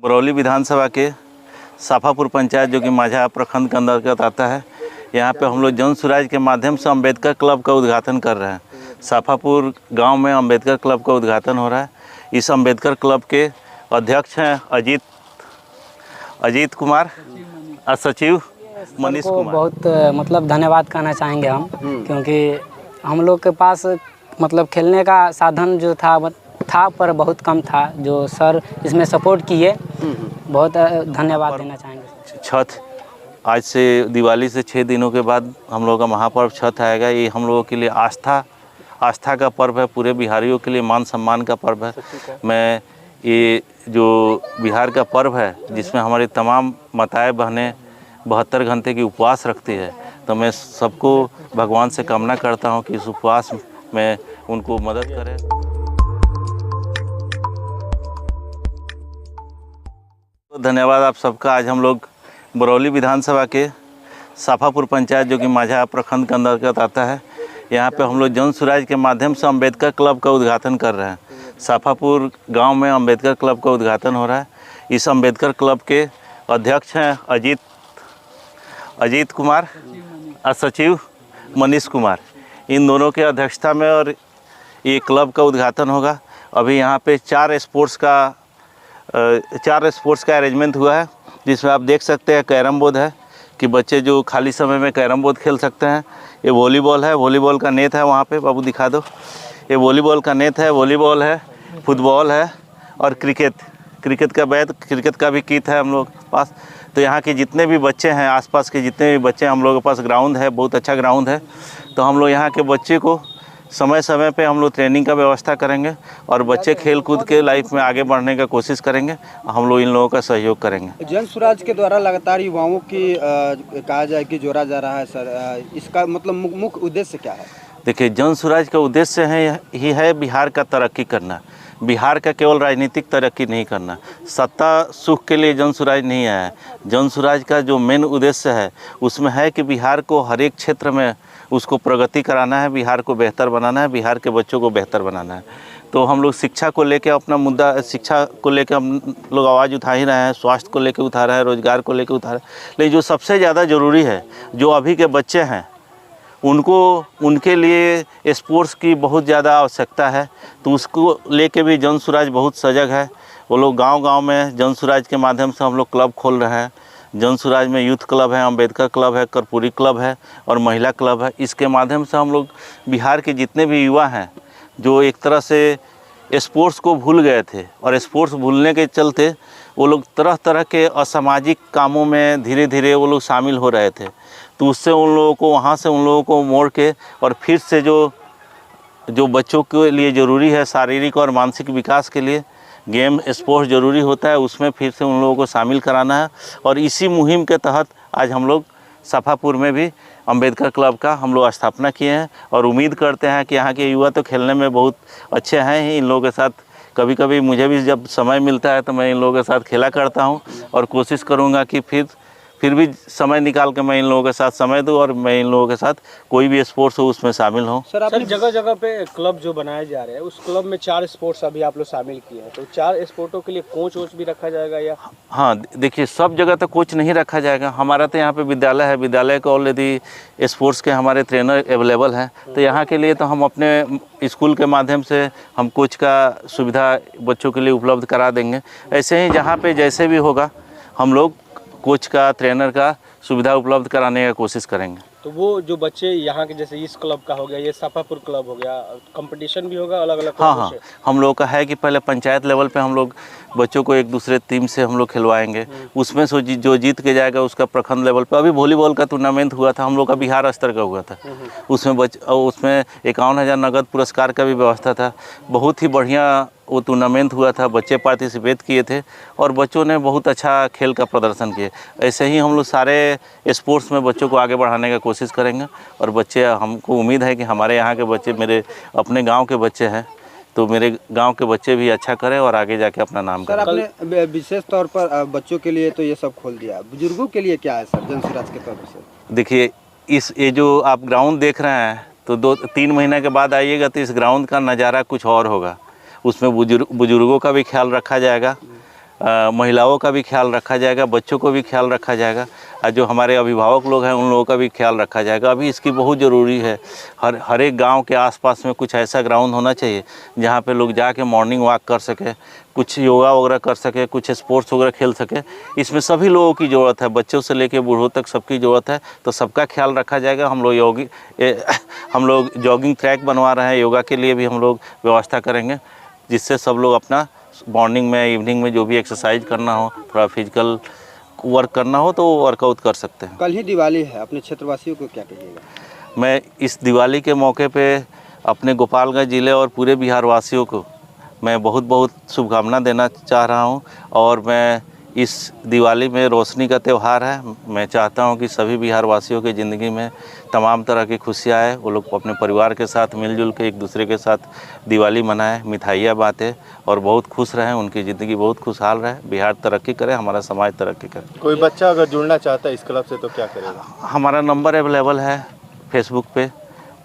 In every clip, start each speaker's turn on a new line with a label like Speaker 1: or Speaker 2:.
Speaker 1: बरौली विधानसभा के साफापुर पंचायत जो कि माझा प्रखंड के अंतर्गत आता है, यहाँ पे हम लोग जन सुराज के माध्यम से अंबेडकर क्लब का उद्घाटन कर रहे हैं। साफापुर गांव में अंबेडकर क्लब का उद्घाटन हो रहा है। इस अंबेडकर क्लब के अध्यक्ष हैं अजीत कुमार और सचिव मनीष कुमार।
Speaker 2: बहुत धन्यवाद कहना चाहेंगे हम, क्योंकि हम लोग के पास खेलने का साधन जो था पर बहुत कम था, जो सर इसमें सपोर्ट किए, बहुत धन्यवाद देना चाहेंगे।
Speaker 1: छठ आज से दिवाली से 6 दिनों के बाद हम लोगों का महापर्व छठ आएगा। ये हम लोगों के लिए आस्था का पर्व है, पूरे बिहारियों के लिए मान सम्मान का पर्व है। मैं ये जो बिहार का पर्व है जिसमें हमारी तमाम माताएं बहनें 72 घंटे की उपवास रखती है, तो मैं सबको भगवान से कामना करता हूं कि इस उपवास में उनको मदद करें। तो धन्यवाद आप सबका। आज हम लोग बरौली विधानसभा के साफापुर पंचायत जो कि माझा प्रखंड के अंतर्गत आता है, यहाँ पे हम लोग जन सुराज के माध्यम से अंबेडकर क्लब का उद्घाटन कर रहे हैं। साफापुर गांव में अंबेडकर क्लब का उद्घाटन हो रहा है। इस अंबेडकर क्लब के अध्यक्ष हैं अजीत कुमार और सचिव मनीष कुमार। इन दोनों के अध्यक्षता में और ये क्लब का उद्घाटन होगा। अभी यहाँ पे 4 स्पोर्ट्स का अरेंजमेंट हुआ है, जिसमें आप देख सकते हैं कैरम बोर्ड है कि बच्चे जो खाली समय में कैरम बोर्ड खेल सकते हैं। ये वॉलीबॉल है, वॉलीबॉल का नेट है वहाँ पे, बाबू दिखा दो। ये वॉलीबॉल का नेट है, वॉलीबॉल है, फुटबॉल है और क्रिकेट का बैट, क्रिकेट का भी किट है हम लोग के पास। तो यहाँ के जितने भी बच्चे हैं, आसपास के जितने भी बच्चे हैं, हम लोगों के पास ग्राउंड है, बहुत अच्छा ग्राउंड है। तो हम लोग यहाँ के बच्चे को समय समय पे हम लोग ट्रेनिंग का व्यवस्था करेंगे और बच्चे खेल कूद के लाइफ में आगे बढ़ने का कोशिश करेंगे। हम लोग इन लोगों का सहयोग करेंगे।
Speaker 3: जन सुराज के द्वारा लगातार युवाओं की कहा जाए कि जोड़ा जा रहा है सर, इसका मुख्य उद्देश्य क्या है? देखिए, जन सुराज का उद्देश्य है बिहार का तरक्की करना। बिहार का केवल राजनीतिक तरक्की नहीं करना, सत्ता सुख के लिए जन सुराज नहीं आया है। जन सुराज का जो मेन उद्देश्य है उसमें है कि बिहार को हर एक क्षेत्र में उसको प्रगति कराना है, बिहार को बेहतर बनाना है, बिहार के बच्चों को बेहतर बनाना है। तो हम लोग शिक्षा को लेके अपना मुद्दा, शिक्षा को लेके हम लोग आवाज़ उठा ही रहे हैं, स्वास्थ्य को लेके उठा रहे हैं, रोजगार को लेके उठा रहे हैं। लेकिन जो सबसे ज़्यादा ज़रूरी है, जो अभी के बच्चे हैं उनके लिए स्पोर्ट्स की बहुत ज़्यादा आवश्यकता है। तो उसको लेके भी जन सुराज बहुत सजग है। वो लोग गांव-गांव में जन सुराज के माध्यम से हम लोग क्लब खोल रहे हैं। जन सुराज में यूथ क्लब है, अंबेडकर क्लब है, कर्पूरी क्लब है और महिला क्लब है। इसके माध्यम से हम लोग बिहार के जितने भी युवा हैं जो एक तरह से स्पोर्ट्स को भूल गए थे और स्पोर्ट्स भूलने के चलते वो लोग तरह तरह के असामाजिक कामों में धीरे धीरे वो लोग शामिल हो रहे थे। तो उससे उन लोगों को वहाँ से उन लोगों को मोड़ के और फिर से जो बच्चों के लिए ज़रूरी है शारीरिक और मानसिक विकास के लिए गेम स्पोर्ट्स ज़रूरी होता है, उसमें फिर से उन लोगों को शामिल कराना है। और इसी मुहिम के तहत आज हम लोग साफापुर में भी अंबेडकर क्लब का हम लोग स्थापना किए हैं और उम्मीद करते हैं कि यहाँ के युवा तो खेलने में बहुत अच्छे हैं ही। इन लोगों के साथ कभी कभी मुझे भी जब समय मिलता है तो मैं इन लोगों के साथ खेला करता हूँ और कोशिश करूँगा कि फिर भी समय निकाल के मैं इन लोगों के साथ समय दूं और मैं इन लोगों के साथ कोई भी स्पोर्ट्स हो उसमें शामिल हूं।
Speaker 4: सर जगह जगह पे क्लब जो बनाए जा रहे हैं, उस क्लब में 4 स्पोर्ट्स अभी आप लोग शामिल किए हैं, तो 4 स्पोर्टों के लिए कोच भी रखा जाएगा या?
Speaker 1: हाँ, देखिए, सब जगह तो कोच नहीं रखा जाएगा। हमारा तो यहाँ पे विद्यालय है, विद्यालय को ऑलरेडी स्पोर्ट्स के हमारे ट्रेनर अवेलेबल हैं। तो यहाँ के लिए तो हम अपने स्कूल के माध्यम से हम कोच का सुविधा बच्चों के लिए उपलब्ध करा देंगे। ऐसे ही जहाँ पे जैसे भी होगा हम लोग कोच का, ट्रेनर का सुविधा उपलब्ध कराने का कोशिश करेंगे।
Speaker 4: तो वो जो बच्चे यहाँ के, जैसे इस क्लब का हो गया, ये साफापुर क्लब हो गया, कंपटीशन भी होगा अलग अलग?
Speaker 1: हाँ, हम लोग का है कि पहले पंचायत लेवल पे हम लोग बच्चों को एक दूसरे टीम से हम लोग खिलवाएंगे। उसमें से जो जीत के जाएगा उसका प्रखंड लेवल पे, अभी वॉलीबॉल का टूर्नामेंट हुआ था हम लोग का, बिहार स्तर का हुआ था। उसमें 51,000 नगद पुरस्कार का भी व्यवस्था था। बहुत ही बढ़िया वो टूर्नामेंट हुआ था, बच्चे पार्टिसिपेट किए थे और बच्चों ने बहुत अच्छा खेल का प्रदर्शन किए। ऐसे ही हम लोग सारे स्पोर्ट्स में बच्चों को आगे बढ़ाने का कोशिश करेंगे और बच्चे, हमको उम्मीद है कि हमारे यहाँ के बच्चे मेरे अपने गांव के बच्चे हैं, तो मेरे गांव के बच्चे भी अच्छा करें और आगे जाके अपना नाम करें।
Speaker 3: सर, आपने विशेष तौर पर बच्चों के लिए तो ये सब खोल दिया, बुजुर्गों के लिए क्या है सर जन सुराज के तरफ से?
Speaker 1: देखिए, ये जो आप ग्राउंड देख रहे हैं, तो 2-3 महीने के बाद आइएगा तो इस ग्राउंड का नज़ारा कुछ और होगा। उसमें बुजुर्गों का भी ख्याल रखा जाएगा, महिलाओं का भी ख्याल रखा जाएगा, बच्चों को भी ख्याल रखा जाएगा, और जो हमारे अभिभावक लोग हैं उन लोगों का भी ख्याल रखा जाएगा। अभी इसकी बहुत ज़रूरी है। हर एक गांव के आसपास में कुछ ऐसा ग्राउंड होना चाहिए जहां पे लोग जाके मॉर्निंग वॉक कर सके, कुछ योगा वगैरह कर सके, कुछ स्पोर्ट्स वगैरह खेल सके। इसमें सभी लोगों की ज़रूरत है, बच्चों से लेकर बूढ़ों तक सबकी ज़रूरत है, तो सबका ख्याल रखा जाएगा। हम लोग जॉगिंग ट्रैक बनवा रहे हैं, योगा के लिए भी हम लोग व्यवस्था करेंगे, जिससे सब लोग अपना मॉर्निंग में इवनिंग में जो भी एक्सरसाइज करना हो, थोड़ा फिजिकल वर्क करना हो तो वर्कआउट कर सकते हैं।
Speaker 3: कल ही दिवाली है, अपने क्षेत्रवासियों को क्या कहिएगा?
Speaker 1: मैं इस दिवाली के मौके पे अपने गोपालगंज ज़िले और पूरे बिहार वासियों को मैं बहुत बहुत शुभकामना देना चाह रहा हूं। और मैं इस दिवाली में रोशनी का त्यौहार है, मैं चाहता हूं कि सभी बिहार वासियों की ज़िंदगी में तमाम तरह की खुशियाँ आए, वो लोग अपने परिवार के साथ मिलजुल के एक दूसरे के साथ दिवाली मनाएं, मिठाइयाँ बांटें और बहुत खुश रहें, उनकी ज़िंदगी बहुत खुशहाल रहे, बिहार तरक्की करे, हमारा समाज तरक्की करे।
Speaker 5: कोई बच्चा अगर जुड़ना चाहता है इस क्लब से तो क्या करेगा?
Speaker 1: हमारा नंबर अवेलेबल है फेसबुक पे,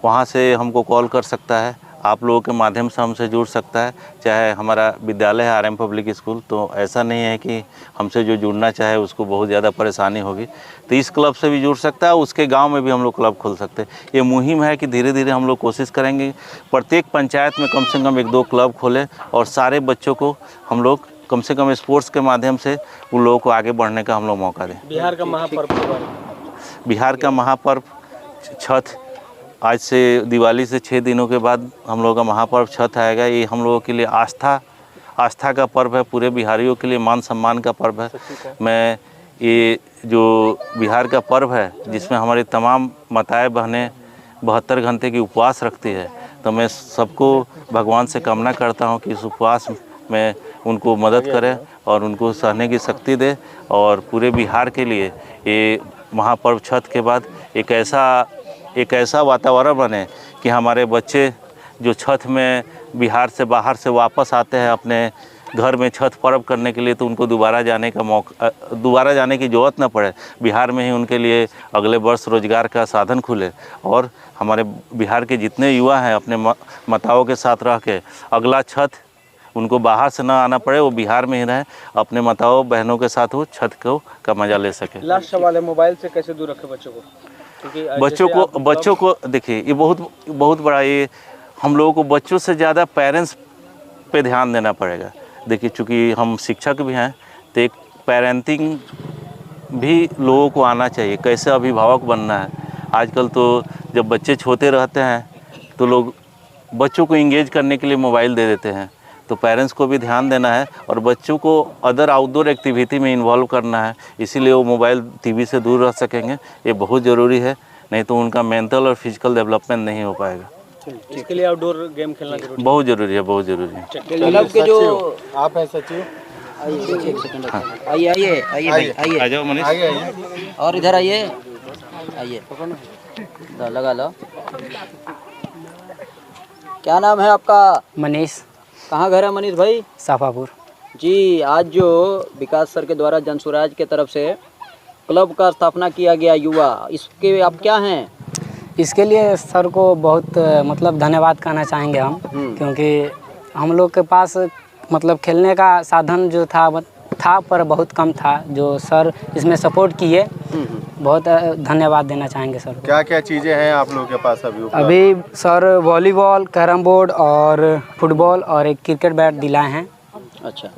Speaker 1: वहाँ से हमको कॉल कर सकता है, आप लोगों के माध्यम से हमसे जुड़ सकता है। चाहे हमारा विद्यालय है RM पब्लिक स्कूल, तो ऐसा नहीं है कि हमसे जो जुड़ना चाहे उसको बहुत ज़्यादा परेशानी होगी, तो इस क्लब से भी जुड़ सकता है। उसके गांव में भी हम लोग क्लब खोल सकते हैं। ये मुहिम है कि धीरे धीरे हम लोग कोशिश करेंगे प्रत्येक पंचायत में कम से कम 1-2 क्लब खोलें और सारे बच्चों को हम लोग कम से कम स्पोर्ट्स के माध्यम से उन लोगों को आगे बढ़ने का हम लोग मौका दें।
Speaker 4: बिहार का महापर्व,
Speaker 1: बिहार का महापर्व छठ, आज से दिवाली से 6 दिनों के बाद हम लोगों का महापर्व छठ आएगा। ये हम लोगों के लिए आस्था का पर्व है, पूरे बिहारियों के लिए मान सम्मान का पर्व है। मैं ये जो बिहार का पर्व है जिसमें हमारी तमाम माताएं बहनें 72 घंटे की उपवास रखती है, तो मैं सबको भगवान से कामना करता हूँ कि इस उपवास में उनको मदद करें और उनको सहने की शक्ति दे, और पूरे बिहार के लिए ये महापर्व छठ के बाद एक ऐसा वातावरण बने कि हमारे बच्चे जो छठ में बिहार से बाहर से वापस आते हैं अपने घर में छठ पर्व करने के लिए, तो उनको दोबारा जाने की ज़रूरत न पड़े। बिहार में ही उनके लिए अगले वर्ष रोज़गार का साधन खुले, और हमारे बिहार के जितने युवा हैं अपने माताओं के साथ रह के अगला छठ उनको बाहर से ना आना पड़े, वो बिहार में ही रहें, अपने माताओं बहनों के साथ वो छठ का मज़ा ले सके।
Speaker 4: लास्ट सवाल है, मोबाइल से कैसे दूर रखें बच्चों को?
Speaker 1: बच्चों को देखिए, ये बहुत बड़ा, ये हम लोगों को बच्चों से ज़्यादा पेरेंट्स पे ध्यान देना पड़ेगा। देखिए, चूँकि हम शिक्षक भी हैं तो एक पेरेंटिंग भी लोगों को आना चाहिए, कैसे अभिभावक बनना है। आजकल तो जब बच्चे छोटे रहते हैं तो लोग बच्चों को इंगेज करने के लिए मोबाइल दे देते हैं, तो पेरेंट्स को भी ध्यान देना है और बच्चों को अदर आउटडोर एक्टिविटी में इन्वॉल्व करना है, इसीलिए वो मोबाइल टीवी से दूर रह सकेंगे। ये बहुत ज़रूरी है, नहीं तो उनका मेंटल और फिजिकल डेवलपमेंट नहीं हो पाएगा।
Speaker 4: इसके लिए आउटडोर गेम खेलना जरूरी है,
Speaker 1: बहुत ज़रूरी है, बहुत ज़रूरी है।
Speaker 3: क्लब के जो
Speaker 5: आप हैं सचिव,
Speaker 3: आइए
Speaker 1: आ जाओ मनीष,
Speaker 5: आइए
Speaker 3: और इधर आइए लगा लो। क्या नाम है आपका?
Speaker 2: मनीष,
Speaker 3: कहाँ घर है मनीष भाई?
Speaker 2: साफापुर
Speaker 3: जी, आज जो विकास सर के द्वारा जनसुराज के तरफ से क्लब का स्थापना किया गया युवा, इसके आप क्या हैं?
Speaker 2: इसके लिए सर को बहुत मतलब धन्यवाद कहना चाहेंगे हम, क्योंकि हम लोग के पास मतलब खेलने का साधन जो था पर बहुत कम था, जो सर इसमें सपोर्ट किए, बहुत धन्यवाद देना चाहेंगे सर को।
Speaker 5: क्या क्या चीज़ें हैं आप लोगों के पास
Speaker 2: अभी सर वॉलीबॉल, कैरम बोर्ड और फुटबॉल और एक क्रिकेट बैट दिलाए हैं।
Speaker 3: अच्छा,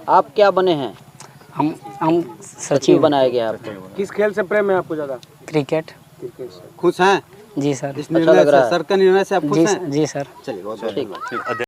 Speaker 3: आप क्या बने हैं?
Speaker 2: हम
Speaker 3: सचिव बनाया गया आपको।
Speaker 4: किस खेल से प्रेम है आपको ज़्यादा?
Speaker 2: क्रिकेट।
Speaker 3: खुश हैं?
Speaker 2: जी सर।
Speaker 3: अच्छा लग रहा है। सर का निर्णय से आप खुश हैं?
Speaker 2: जी सर।
Speaker 3: चलिए, बहुत ठीक है।